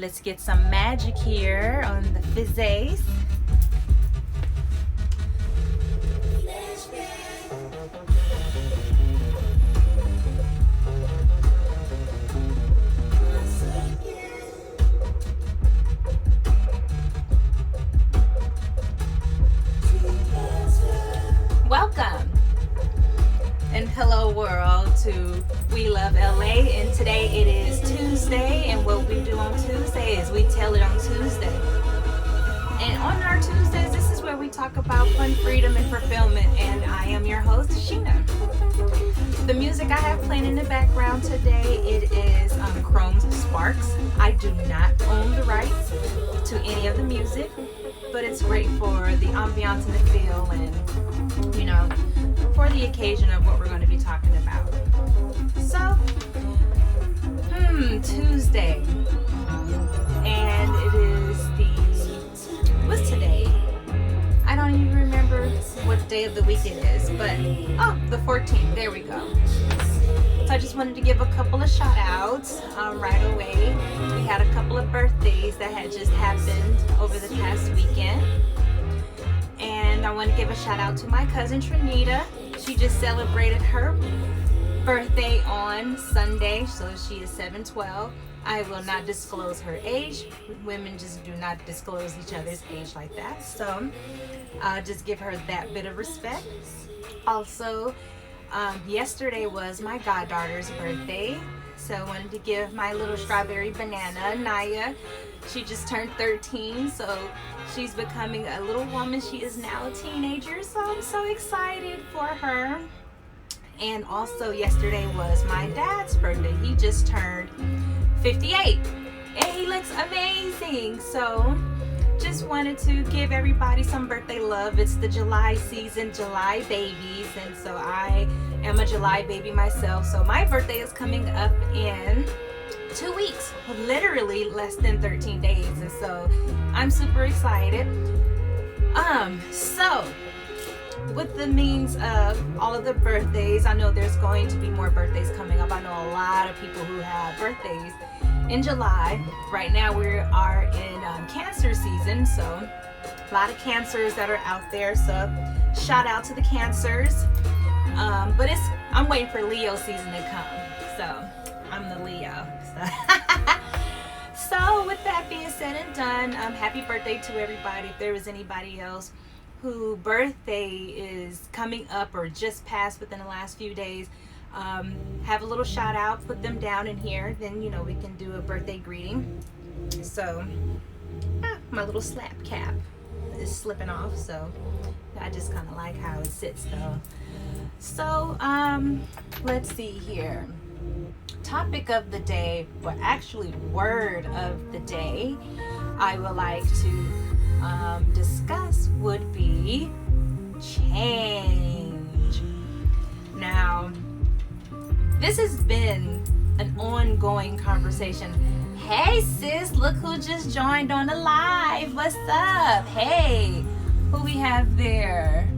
Let's get some magic here on the Fizzays. Welcome and hello world to We Love LA, and today it is Tuesday, and what we do on Tuesday is we tell it on Tuesday. And on our Tuesdays, this is where we talk about fun, freedom, and fulfillment, and I am your host, Sheena. The music I have playing in the background today, it is Chrome's Sparks. I do not own the rights to any of the music, but it's great for the ambiance and the feel, and you know, for the occasion of what we're going to be talking about. So, Tuesday, and it is what's today? I don't even remember what day of the week it is, but the 14th. There we go. So I just wanted to give a couple of shout outs right away. We had a couple of birthdays that had just happened over the past weekend. And I want to give a shout out to my cousin Trinita. She just celebrated her birthday on Sunday, so she is 7/12. I will not disclose her age. Women just do not disclose each other's age like that. So just give her that bit of respect. Also, yesterday was my goddaughter's birthday. So I wanted to give my little strawberry banana, Naya. She just turned 13, so she's becoming a little woman. She is now a teenager, so I'm so excited for her. And also yesterday was my dad's birthday. He just turned 58, and he looks amazing. So just wanted to give everybody some birthday love. It's the July season, July babies, and so I am a July baby myself. So my birthday is coming up in 2 weeks, literally less than 13 days, and so I'm super excited. So with the means of all of the birthdays, I know there's going to be more birthdays coming up. I know a lot of people who have birthdays in July. Right now we are in cancer season, so a lot of cancers that are out there, so shout out to the cancers. But I'm waiting for Leo season to come, so I'm the Leo. So with that being said and done, happy birthday to everybody. If there was anybody else whose birthday is coming up or just passed within the last few days, have a little shout out, put them down in here, then we can do a birthday greeting. So my little slap cap is slipping off, so I just kind of like how it sits though. So let's see here. Topic of the day, or actually word of the day, I would like to discuss would be change. Now, this has been an ongoing conversation. Hey sis, look who just joined on the live. What's up? Hey, who we have there?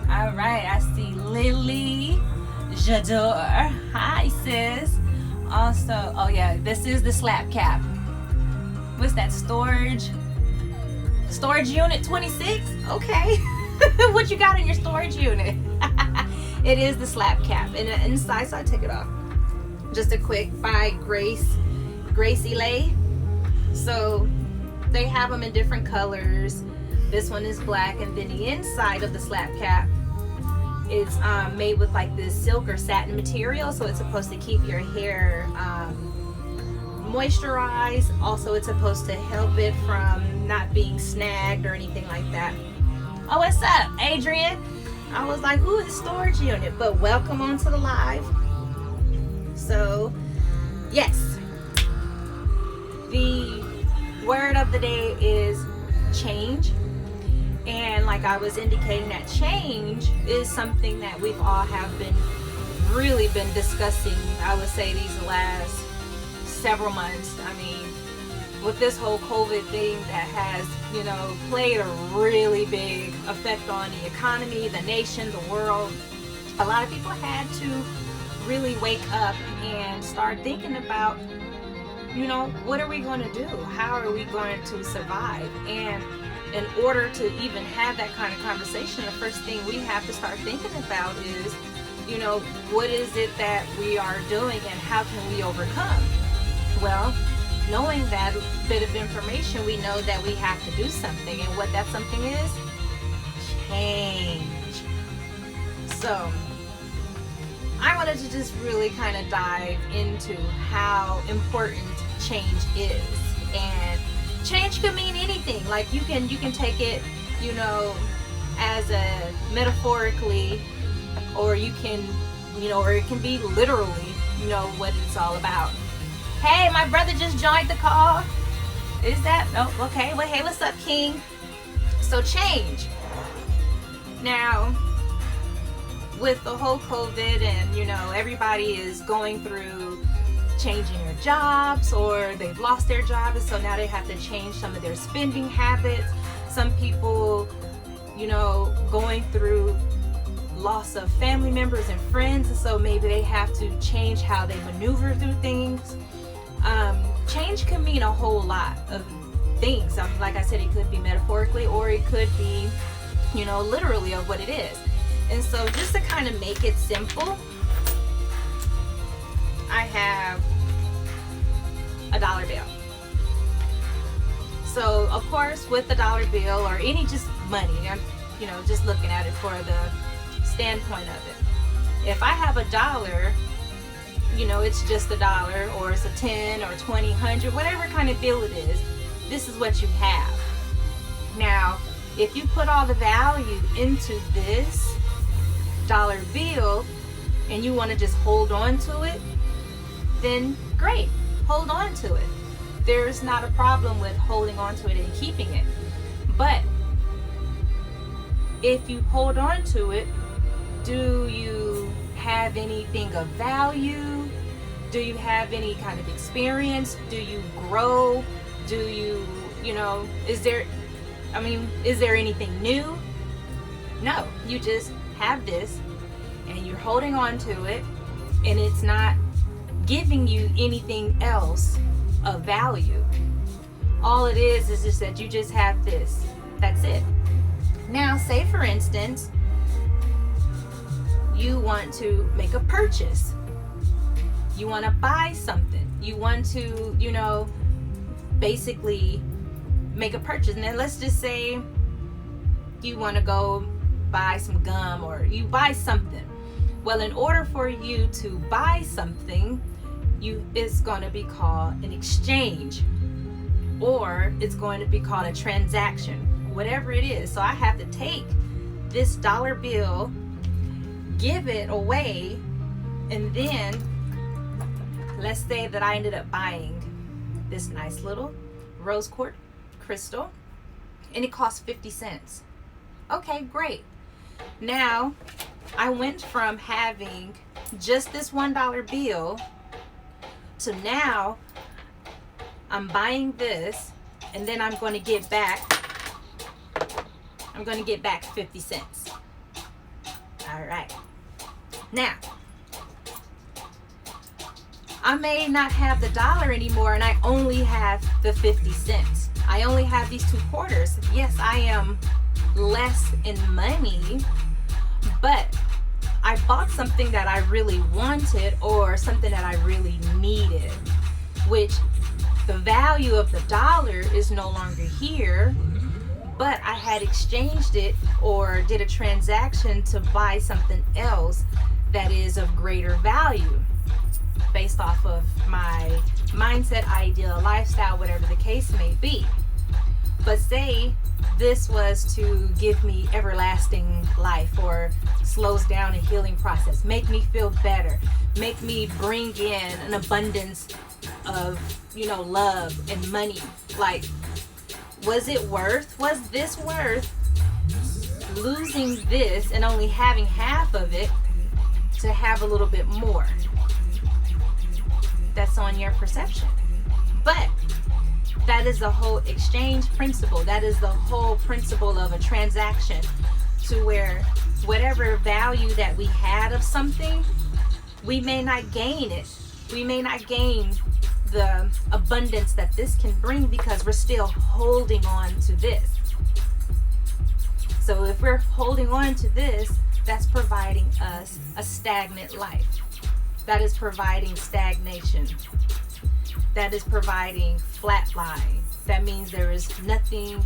All right, I see Lily Jador. Hi sis. Also, oh yeah, this is the slap cap. What's that, storage unit 26? Okay. What you got in your storage unit? It is the slap cap, and inside, so I take it off. Just a quick by Gracie Lay. So they have them in different colors. This one is black, and then the inside of the slap cap is made with like this silk or satin material, so it's supposed to keep your hair moisturized. Also, it's supposed to help it from not being snagged or anything like that. Oh, what's up, Adrian? I was like, ooh, the storage unit, but welcome onto the live. So yes, the word of the day is change. And like I was indicating, that change is something that we've all have really been discussing, I would say, these last several months. I mean, with this whole COVID thing that has, played a really big effect on the economy, the nation, the world, a lot of people had to really wake up and start thinking about what are we going to do? How are we going to survive? And in order to even have that kind of conversation, the first thing we have to start thinking about is, what is it that we are doing and how can we overcome? Well, knowing that bit of information, we know that we have to do something. And what that something is? Change. So, I wanted to just really kind of dive into how important change is. And change could mean anything. Like you can take it, as a metaphorically, or you can, or it can be literally, what it's all about. Hey, my brother just joined the call. Is that? Oh, okay. Well, hey, what's up, King? So change. Now, with the whole COVID and, everybody is going through changing their jobs, or they've lost their job, and so now they have to change some of their spending habits. Some people, going through loss of family members and friends, and so maybe they have to change how they maneuver through things. Change can mean a whole lot of things. Like I said, it could be metaphorically, or it could be, literally of what it is. And so just to kind of make it simple, I have a dollar bill. So of course, with the dollar bill or any just money, I'm just looking at it for the standpoint of it. If I have a dollar, it's just a dollar, or it's a 10 or 20, 100, whatever kind of bill it is, this is what you have. Now, if you put all the value into this dollar bill and you want to just hold on to it, then great, hold on to it. There's not a problem with holding on to it and keeping it. But if you hold on to it, do you have anything of value? Do you have any kind of experience? Do you grow? Do you, is there anything new? No, you just have this and you're holding on to it, and it's not giving you anything else of value. All it is just that you just have this. That's it. Now, say for instance, you want to make a purchase. You want to buy something. You want to, basically make a purchase. And then let's just say you want to go buy some gum, or you buy something. Well, in order for you to buy something, it's going to be called an exchange, or it's going to be called a transaction, whatever it is. So I have to take this dollar bill, give it away, and then let's say that I ended up buying this nice little rose quartz crystal, and it cost 50 cents. Okay, great. Now I went from having just this $1 bill to now I'm buying this, and then I'm going to get back 50 cents. All right. Now, I may not have the dollar anymore, and I only have the 50 cents. I only have these 2 quarters. Yes, I am less in money, but I bought something that I really wanted, or something that I really needed, which the value of the dollar is no longer here, but I had exchanged it or did a transaction to buy something else that is of greater value based off of my mindset, ideal, lifestyle, whatever the case may be. But say this was to give me everlasting life, or slows down a healing process, make me feel better, make me bring in an abundance of, love and money. Like, was this worth losing this and only having half of it to have a little bit more? That's on your perception. But that is the whole exchange principle. That is the whole principle of a transaction, to where whatever value that we had of something, we may not gain it. We may not gain the abundance that this can bring because we're still holding on to this. So if we're holding on to this, that's providing us a stagnant life. That is providing stagnation. That is providing flatline. That means there is nothing,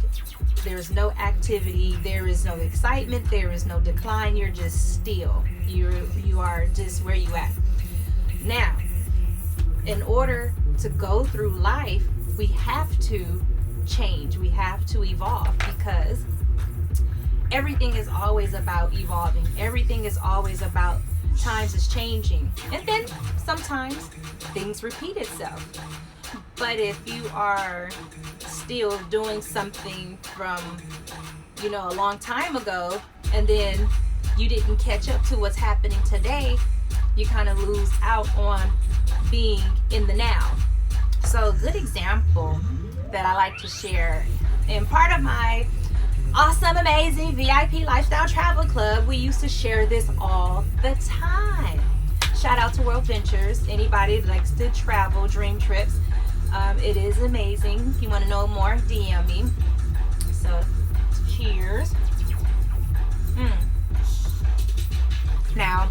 there is no activity, there is no excitement, there is no decline. You're just still. You are just where you at. Now, in order to go through life, we have to change. We have to evolve because everything is always about evolving. Everything is always about times is changing. And then sometimes things repeat itself. But if you are still doing something from, a long time ago, and then you didn't catch up to what's happening today, you kind of lose out on being in the now. So a good example that I like to share, and part of my awesome, amazing VIP Lifestyle Travel Club, we used to share this all the time. Shout out to World Ventures. Anybody that likes to travel, dream trips. It is amazing. If you want to know more, DM me. So, cheers. Now,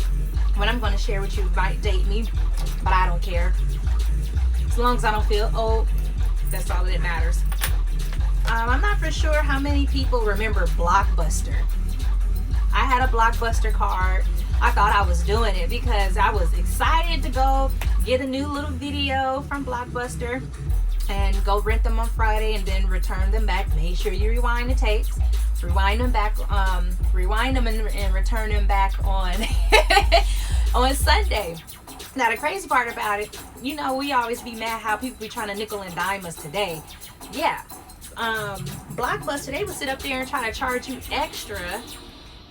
what I'm going to share with you might date me, but I don't care. As long as I don't feel old, that's all that matters. I'm not for sure how many people remember Blockbuster. I had a Blockbuster card. I thought I was doing it because I was excited to go get a new little video from Blockbuster and go rent them on Friday and then return them back. Make sure you rewind the tapes, rewind them back, rewind them and return them back on on Sunday. Now the crazy part about it, we always be mad how people be trying to nickel and dime us today. Yeah. Blockbuster, they would sit up there and try to charge you extra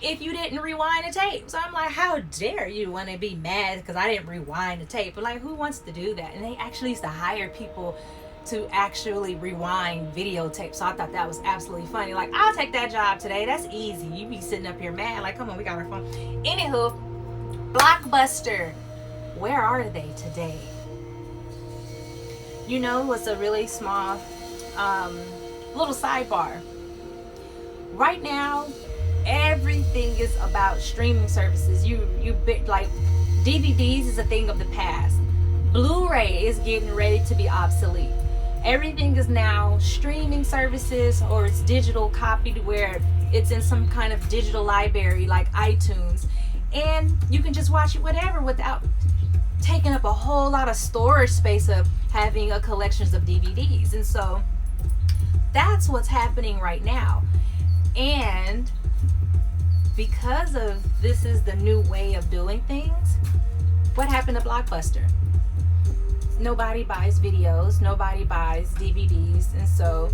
if you didn't rewind the tape. So I'm like, how dare you want to be mad because I didn't rewind the tape? But like, who wants to do that? And they actually used to hire people to actually rewind videotapes. So I thought that was absolutely funny. Like, I'll take that job today. That's easy. You be sitting up here mad. Like, come on, we got our phone. Anywho, Blockbuster, where are they today? What's a really small little sidebar. Right now, everything is about streaming services. Like DVDs is a thing of the past. Blu-ray is getting ready to be obsolete. Everything is now streaming services, or it's digital copied where it's in some kind of digital library like iTunes, and you can just watch it whatever without taking up a whole lot of storage space of having a collections of DVDs. And so that's what's happening right now. And because of this is the new way of doing things, what happened to Blockbuster? Nobody buys videos, nobody buys DVDs, and so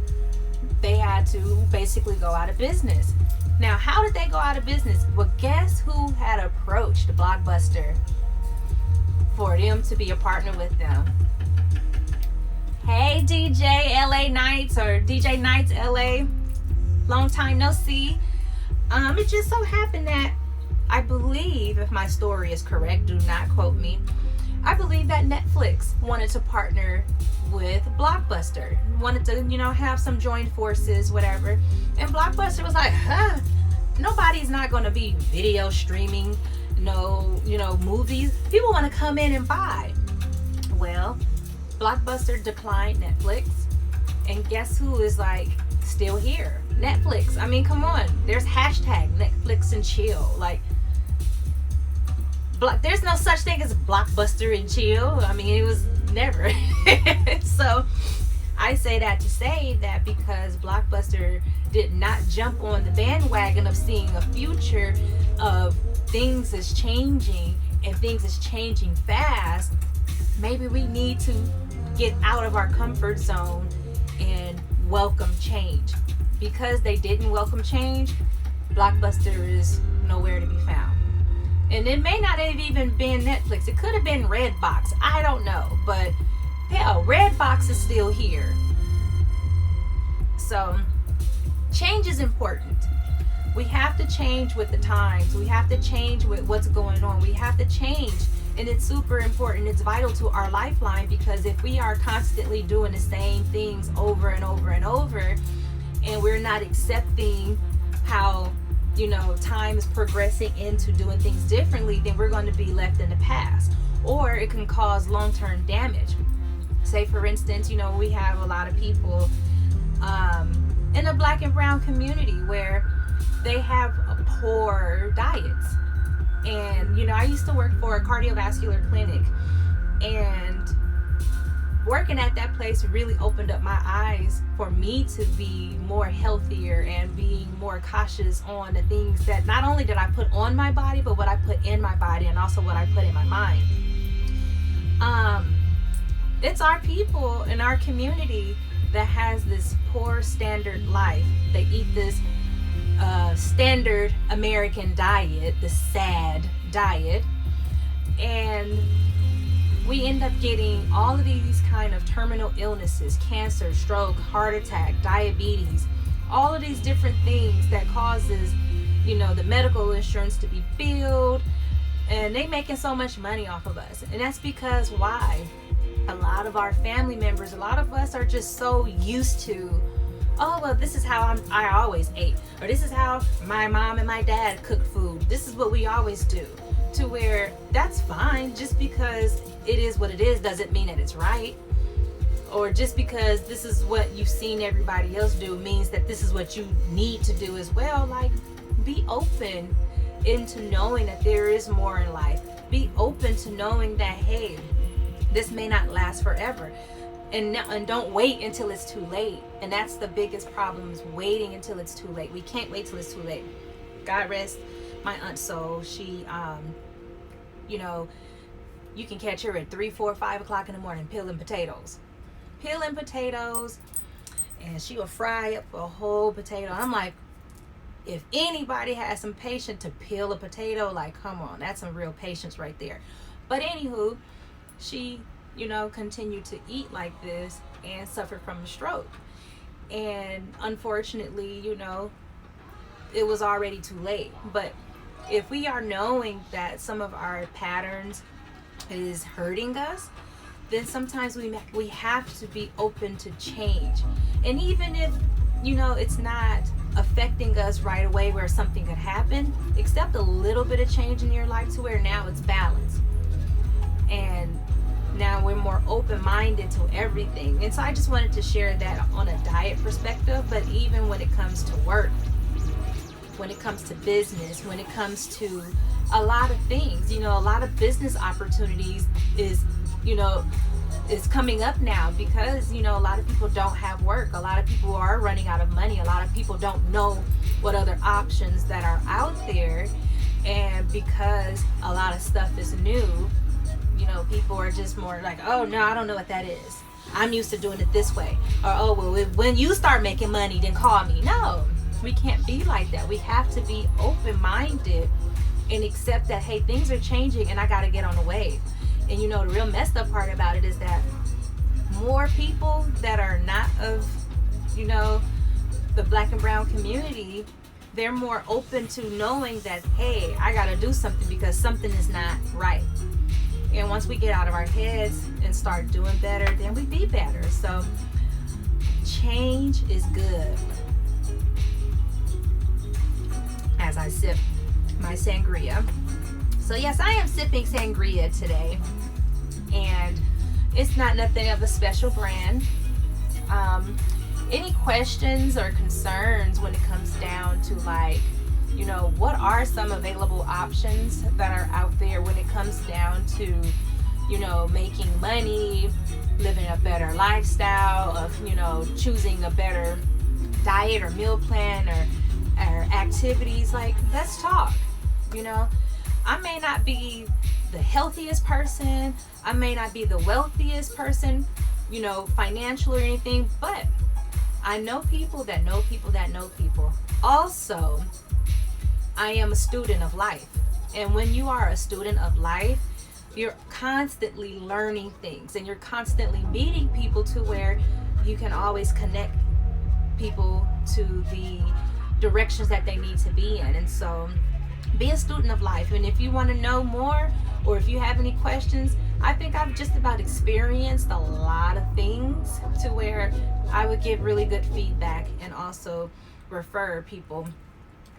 they had to basically go out of business. Now, how did they go out of business? Well, guess who had approached Blockbuster for them to be a partner with them? Hey, DJ LA Nights, or DJ Nights LA, long time no see. It just so happened that I believe, if my story is correct, do not quote me, I believe that Netflix wanted to partner with Blockbuster, wanted to, have some joint forces, whatever. And Blockbuster was like, nobody's not going to be video streaming, movies. People want to come in and buy. Well, Blockbuster declined Netflix, and guess who is still here? Netflix. I mean, come on. There's hashtag Netflix and chill. There's no such thing as Blockbuster and chill. I mean, it was never. So I say that to say that because Blockbuster did not jump on the bandwagon of seeing a future of things is changing and things is changing fast, maybe we need to get out of our comfort zone and welcome change. Because they didn't welcome change, Blockbuster is nowhere to be found. And it may not have even been Netflix. It could have been Redbox. I don't know. But hell, Redbox is still here. So change is important. We have to change with the times. We have to change with what's going on. We have to change And it's super important. It's vital to our lifeline, because if we are constantly doing the same things over and over and over, and we're not accepting how, time is progressing into doing things differently, then we're going to be left in the past, or it can cause long-term damage. Say, for instance, we have a lot of people in the Black and brown community where they have poor diets. And I used to work for a cardiovascular clinic, and working at that place really opened up my eyes for me to be more healthier and being more cautious on the things that not only did I put on my body, but what I put in my body, and also what I put in my mind. It's our people in our community that has this poor standard life. They eat this standard American diet, the SAD diet, and we end up getting all of these kind of terminal illnesses: cancer, stroke, heart attack, diabetes, all of these different things that causes, the medical insurance to be billed, and they making so much money off of us. And that's because why? A lot of our family members, a lot of us are just so used to, oh, well, this is how I always ate, or this is how my mom and my dad cooked food. This is what we always do. To where that's fine. Just because it is what it is doesn't mean that it's right. Or just because this is what you've seen everybody else do means that this is what you need to do as well. Like, be open into knowing that there is more in life. Be open to knowing that, hey, this may not last forever. And don't wait until it's too late. And that's the biggest problem, is waiting until it's too late. We can't wait till it's too late. God rest my aunt soul. She, you can catch her at 3, 4, 5 o'clock in the morning peeling potatoes. And she will fry up a whole potato. I'm like, if anybody has some patience to peel a potato, like, come on, that's some real patience right there. But anywho, she continued to eat like this and suffered from a stroke. And unfortunately, it was already too late. But if we are knowing that some of our patterns is hurting us, then sometimes we have to be open to change. And even if, it's not affecting us right away where something could happen, accept a little bit of change in your life to where now it's balanced. And now we're more open-minded to everything. And so I just wanted to share that on a diet perspective. But even when it comes to work, when it comes to business, when it comes to a lot of things, a lot of business opportunities is coming up now, because a lot of people don't have work. A lot of people are running out of money. A lot of people don't know what other options that are out there. And because a lot of stuff is new, people are just more like, oh no, I don't know what that is. I'm used to doing it this way. Or, oh, well, when you start making money, then call me. No, we can't be like that. We have to be open-minded and accept that, hey, things are changing and I got to get on the wave. And the real messed up part about it is that more people that are not of, the Black and brown community, they're more open to knowing that, hey, I got to do something because something is not right. And once we get out of our heads and start doing better, then we be better. So change is good. As I sip my sangria. So yes, I am sipping sangria today. And it's not nothing of a special brand. Any questions or concerns when it comes down to what are some available options that are out there when it comes down to, making money, living a better lifestyle, of, choosing a better diet or meal plan or activities, let's talk. I may not be the healthiest person, I may not be the wealthiest person, financial or anything, but I know people that know people that know people. Also, I am a student of life. And when you are a student of life, you're constantly learning things and you're constantly meeting people to where you can always connect people to the directions that they need to be in. And so be a student of life. And if you want to know more, or if you have any questions, I think I've just about experienced a lot of things to where I would give really good feedback and also refer people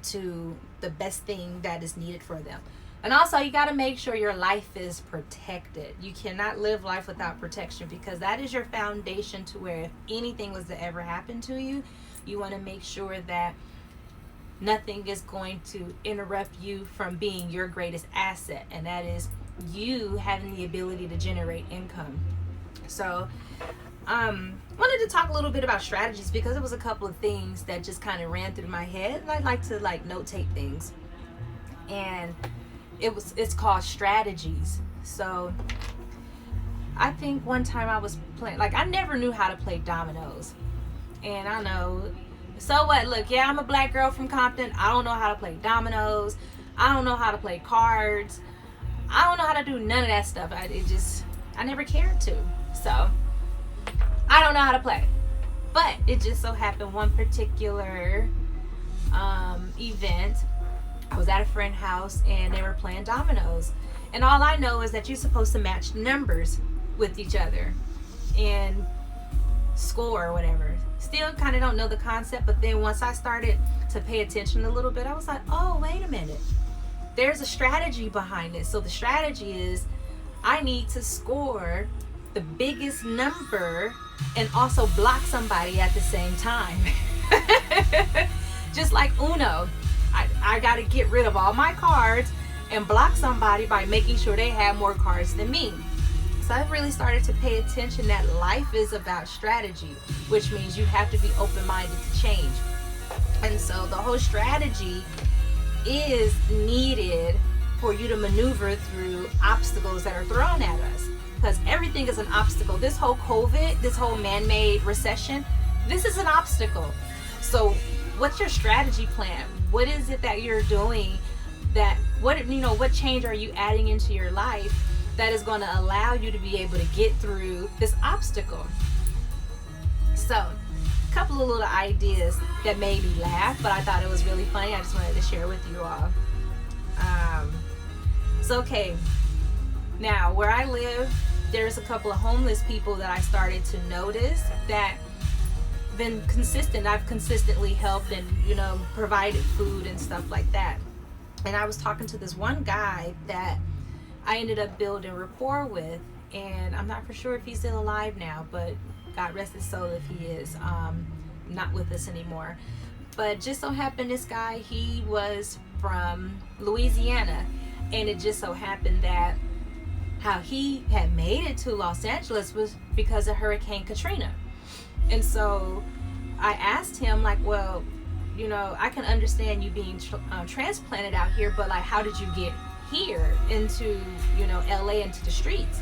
to the best thing that is needed for them. And also, you got to make sure your life is protected. You cannot live life without protection, because that is your foundation to where if anything was to ever happen to you, you want to make sure that nothing is going to interrupt you from being your greatest asset, and that is you having the ability to generate income. So wanted to talk a little bit about strategies, because it was a couple of things that just kind of ran through my head, and I like to notate things. And it's called strategies. So I think one time I was playing, I never knew how to play dominoes. And I know, so what? Look, yeah, I'm a black girl from Compton. I don't know how to play dominoes. I don't know how to play cards. I don't know how to do none of that stuff. I never cared to. So I don't know how to play. But it just so happened one particular event, I was at a friend's house and they were playing dominoes. And all I know is that you're supposed to match numbers with each other and score or whatever. Still kind of don't know the concept, but then once I started to pay attention a little bit, I was like, oh, wait a minute. There's a strategy behind it. So the strategy is I need to score the biggest number and also block somebody at the same time. Just like Uno. I got to get rid of all my cards and block somebody by making sure they have more cards than me. So I've really started to pay attention that life is about strategy, which means you have to be open-minded to change. And so the whole strategy is needed for you to maneuver through obstacles that are thrown at us, because everything is an obstacle. This whole COVID, this whole man-made recession, this is an obstacle. So what's your strategy plan? What is it that you're doing? What change are you adding into your life that is going to allow you to be able to get through this obstacle? So, a couple of little ideas that made me laugh, but I thought it was really funny. I just wanted to share with you all. Okay, now where I live, there's a couple of homeless people that I started to notice that been consistent. I've consistently helped and provided food and stuff like that. And I was talking to this one guy that I ended up building rapport with, and I'm not for sure if he's still alive now, but God rest his soul if he is not with us anymore. But just so happened this guy, he was from Louisiana, and it just so happened that how he had made it to Los Angeles was because of Hurricane Katrina. And so I asked him, well, I can understand you being transplanted out here, but how did you get here into, LA, into the streets?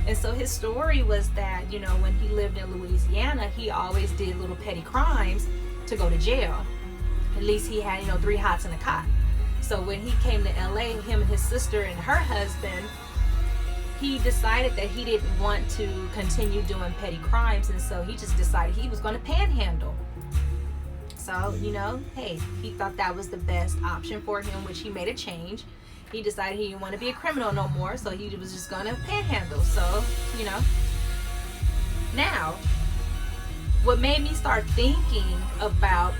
And so his story was that, when he lived in Louisiana, he always did little petty crimes to go to jail. At least he had, 3 hots in a cot. So when he came to LA, him and his sister and her husband, he decided that he didn't want to continue doing petty crimes, and so he just decided he was going to panhandle. So, hey, he thought that was the best option for him, which he made a change. He decided he didn't want to be a criminal no more, so he was just going to panhandle. So, Now, what made me start thinking about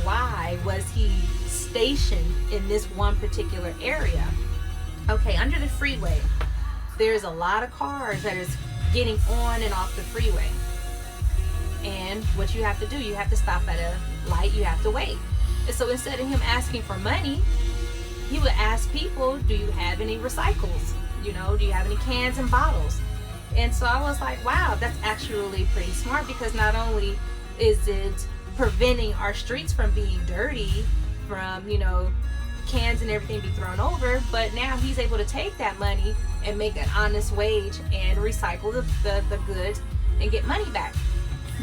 why was he stationed in this one particular area? Okay, under the freeway, there's a lot of cars that is getting on and off the freeway. And what you have to do, you have to stop at a light, you have to wait. And so instead of him asking for money, he would ask people, do you have any recycles? Do you have any cans and bottles? And so I was like, wow, that's actually pretty smart, because not only is it preventing our streets from being dirty, from, cans and everything be thrown over, but now he's able to take that money and make an honest wage and recycle the goods and get money back.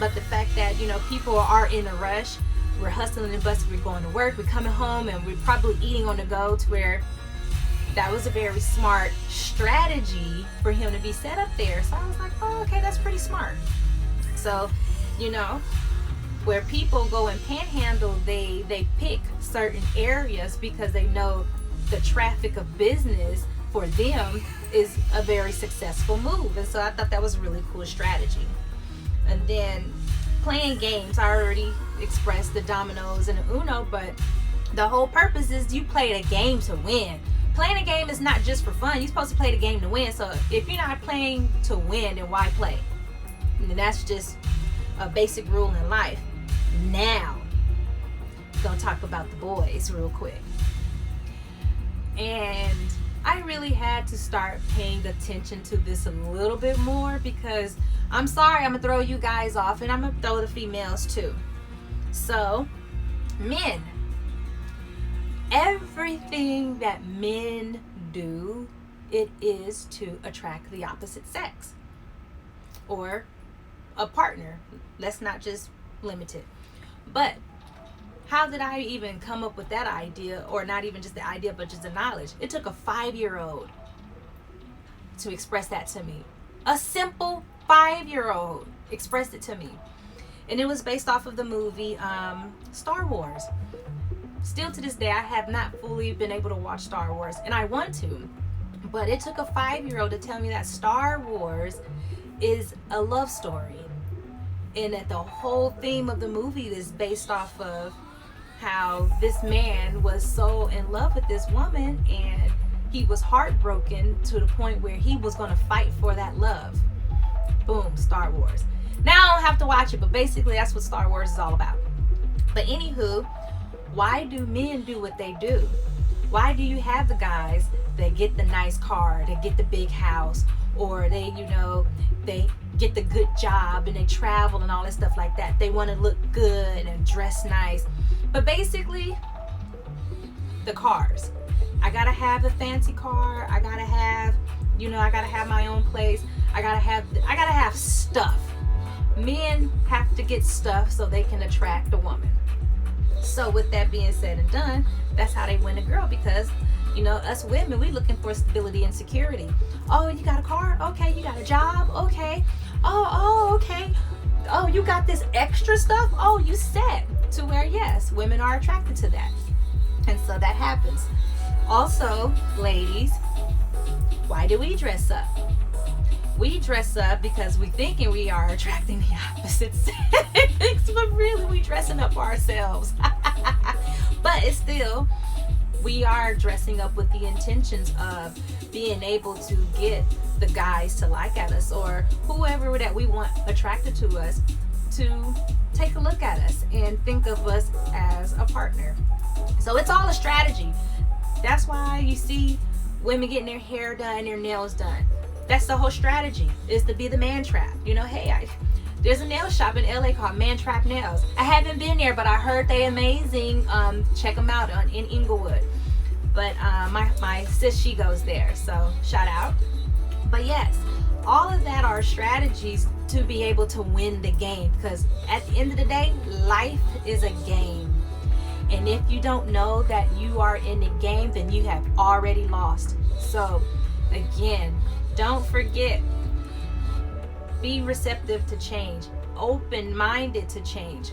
But the fact that people are in a rush, we're hustling and busting, we're going to work, we're coming home, and we're probably eating on the go, to where that was a very smart strategy for him to be set up there. So I was like, oh, okay, that's pretty smart. So where people go and panhandle, they pick certain areas because they know the traffic of business for them is a very successful move. And so I thought that was a really cool strategy. And then playing games, I already expressed the dominoes and the Uno, but the whole purpose is you play a game to win. Playing a game is not just for fun. You're supposed to play the game to win. So if you're not playing to win, then why play? And that's just a basic rule in life. Now, gonna talk about the boys real quick. And I really had to start paying attention to this a little bit more, because I'm sorry, I'm gonna throw you guys off, and I'm gonna throw the females too. So, men, everything that men do, it is to attract the opposite sex or a partner. Let's not just limit it. But how did I even come up with that idea? Or not even just the idea, but just the knowledge. It took a 5-year-old to express that to me. A simple 5-year-old expressed it to me. And it was based off of the movie Star Wars. Still to this day, I have not fully been able to watch Star Wars, and I want to. But it took a 5-year-old to tell me that Star Wars is a love story. And that the whole theme of the movie is based off of how this man was so in love with this woman, and he was heartbroken to the point where he was going to fight for that love. Boom, Star Wars. Now I don't have to watch it, but basically that's what Star Wars is all about. But anywho, why do men do what they do? Why do you have the guys that get the nice car, that get the big house, or they get the good job and they travel and all that stuff like that? They want to look good and dress nice. But basically, the cars. I gotta have a fancy car. I gotta have, I gotta have my own place. I gotta have stuff. Men have to get stuff so they can attract a woman. So with that being said and done, that's how they win a girl, because us women, we looking for stability and security. Oh, you got a car? Okay. You got a job? Okay. Oh, okay. Oh, you got this extra stuff? Oh, you set. To where, yes, women are attracted to that. And so that happens. Also, ladies, why do we dress up? We dress up because we thinking we are attracting the opposite sex, but really we dressing up for ourselves. But it's still, we are dressing up with the intentions of being able to get the guys to like at us, or whoever that we want attracted to us, to take a look at us and think of us as a partner. So it's all a strategy. That's why you see women getting their hair done, their nails done. That's the whole strategy, is to be the man trap. Hey, there's a nail shop in LA called Man Trap Nails. I haven't been there, but I heard they amazing. Check them out in Inglewood. But my sis, she goes there, so shout out. But yes, all of that are strategies to be able to win the game, because at the end of the day, life is a game. And if you don't know that you are in the game, then you have already lost. So again, don't forget, be receptive to change, open-minded to change.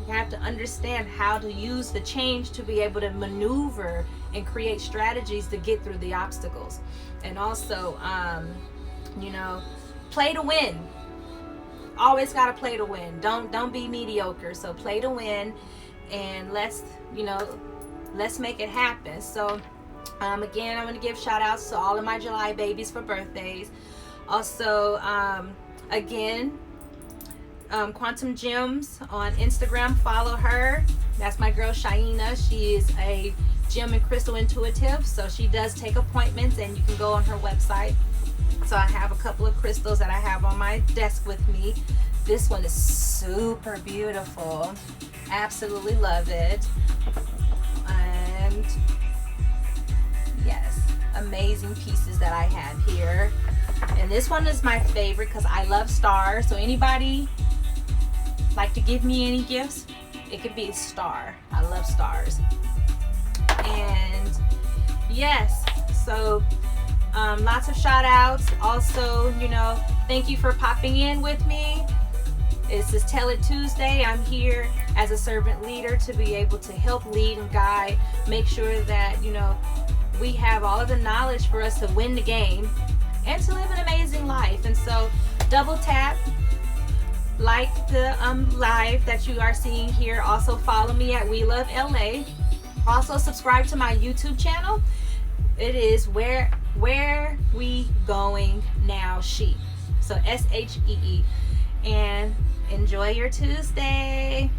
You have to understand how to use the change to be able to maneuver and create strategies to get through the obstacles. And also, play to win. Always got to play to win. Don't be mediocre. So play to win, and let's make it happen. So again, I'm going to give shout outs to all of my July babies for birthdays. Also, Quantum Gems on Instagram, follow her. That's my girl Shaina. She is a gem and crystal intuitive, so she does take appointments, and you can go on her website. So I have a couple of crystals that I have on my desk with me. This one is super beautiful. Absolutely love it. And yes, amazing pieces that I have here. And this one is my favorite because I love stars. So anybody like to give me any gifts, it could be a star. I love stars. And yes, so lots of shout outs. Also, thank you for popping in with me. This is Tell It Tuesday. I'm here as a servant leader to be able to help lead and guide, make sure that we have all of the knowledge for us to win the game and to live an amazing life. And so double tap, like the live that you are seeing here. Also follow me at We Love LA. Also subscribe to my YouTube channel. It is Where We Going Now Sheep. So SHEE. And enjoy your Tuesday.